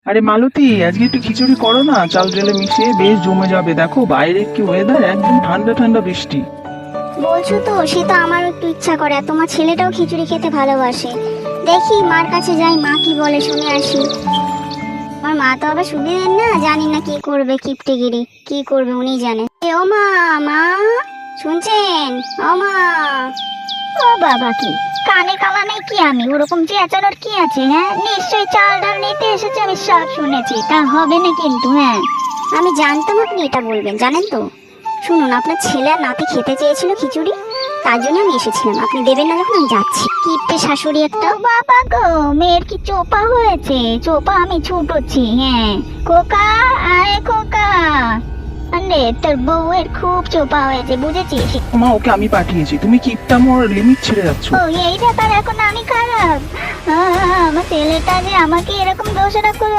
আরে মালতী, আজকে একটু খিচুড়ি করো না, চাল ডালে মিশিয়ে বেশ জমে যাবে। দেখো বাইরে কি ওয়েদার, একদম ঠান্ডা ঠান্ডা বৃষ্টি। বলছো তো, সে তো আমারও একটু ইচ্ছা করে। আর তোমার ছেলেটাও খিচুড়ি খেতে ভালোবাসে। দেখি মার কাছে যাই, মা কি বলে শুনে আসি। আমার মা তো আবার শুনে দেন না, জানি না কি করবে, কিপটেগিরি কি করবে উনি জানে। ও মা, মা শুনছেন? ও মা। ও বাবা, কি কানে কালা নেই কি? আমি ওরকম চেঁচানোর কি আছে? হ্যাঁ, নিশ্চয়ই চাল ডাল নিতে এসেছে, আমি সব শুনেছি। তা হবে না কিন্তু। হ্যাঁ, আমি জানতাম আপনি এটা বলবেন, জানেন তো। শুনুন, আপনার ছেলে আর নাতি খেতে চেয়েছিল খিচুড়ি, তার জন্য আমি এসেছিলাম। আপনি দেবেন না যখন আমি যাচ্ছি। কিপটে শাশুড়ি একটা। বাবা গো, মেয়ের কি চোপা হয়েছে? চোপা আমি ছুটোচ্ছি। হ্যাঁ, খোকা আয় খোকা। আরে তোর বউয়ের খুব চোপা হয়েছে, বুঝেছিস? মা, ওকে আমি পাঠিয়েছি, তুমি কিপটা মোর লিমিট ছেড়ে যাচ্ছ। ও, এই ব্যাপার। এখন আমি খারাপ? আমার ছেলেটা যে আমাকে এরকম দোষারোপ করে